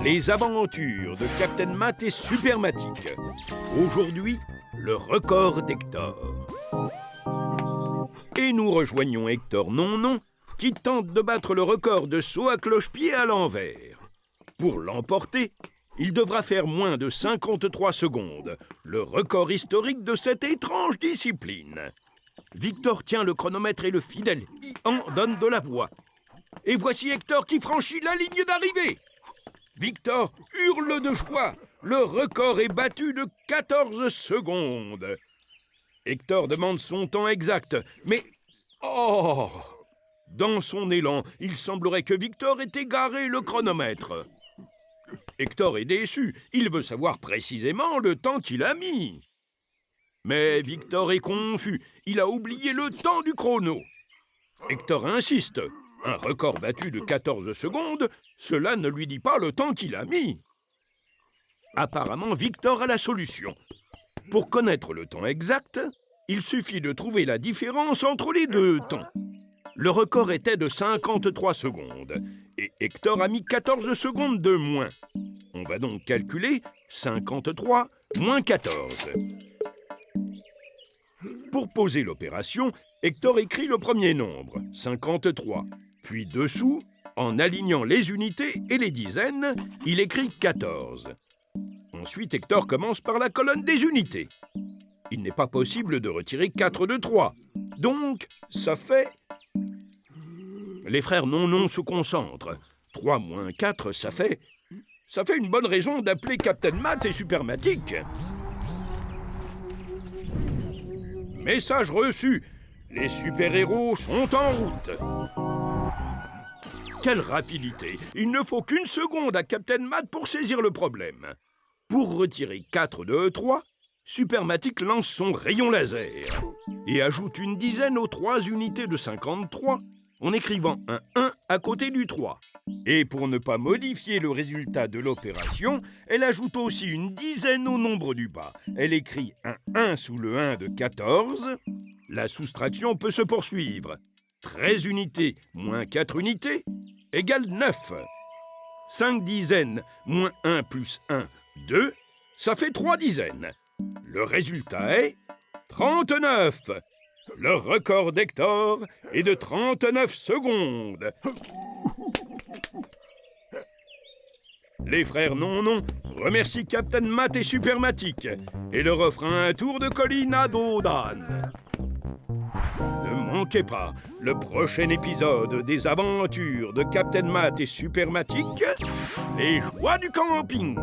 Les aventures de Captain Matt et Supermatic. Aujourd'hui, le record d'Hector. Et nous rejoignons Hector Non-Non, qui tente de battre le record de saut à cloche-pied à l'envers. Pour l'emporter, il devra faire moins de 53 secondes, le record historique de cette étrange discipline. Victor tient le chronomètre et le fidèle Ian donne de la voix. Et voici Hector qui franchit la ligne d'arrivée. Victor hurle de joie. Le record est battu de 14 secondes. Hector demande son temps exact, mais... Oh! Dans son élan, il semblerait que Victor ait égaré le chronomètre. Hector est déçu. Il veut savoir précisément le temps qu'il a mis. Mais Victor est confus. Il a oublié le temps du chrono. Hector insiste. Un record battu de 14 secondes, cela ne lui dit pas le temps qu'il a mis. Apparemment, Victor a la solution. Pour connaître le temps exact, il suffit de trouver la différence entre les deux temps. Le record était de 53 secondes et Hector a mis 14 secondes de moins. On va donc calculer 53 moins 14. Pour poser l'opération, Hector écrit le premier nombre, 53. Puis dessous, en alignant les unités et les dizaines, il écrit 14. Ensuite, Hector commence par la colonne des unités. Il n'est pas possible de retirer 4 de 3. Donc, ça fait... Les frères Non-Non se concentrent. 3 moins 4, ça fait une bonne raison d'appeler Captain Matt et Supermatic. Message reçu. Les super-héros sont en route. Quelle rapidité! Il ne faut qu'une seconde à Captain Matt pour saisir le problème. Pour retirer 4 de 3, Supermatic lance son rayon laser et ajoute une dizaine aux 3 unités de 53 en écrivant un 1 à côté du 3. Et pour ne pas modifier le résultat de l'opération, elle ajoute aussi une dizaine au nombre du bas. Elle écrit un 1 sous le 1 de 14. La soustraction peut se poursuivre. 13 unités moins 4 unités égale 9. 5 dizaines moins 1 plus 1, 2. Ça fait 3 dizaines. Le résultat est 39. Le record d'Hector est de 39 secondes. Les frères Non-Non remercient Captain Matt et Supermatic et leur offrent un tour de colline à dos d'âne. Ne manquez pas le prochain épisode des aventures de Captain Matt et Supermatic, les joies du camping.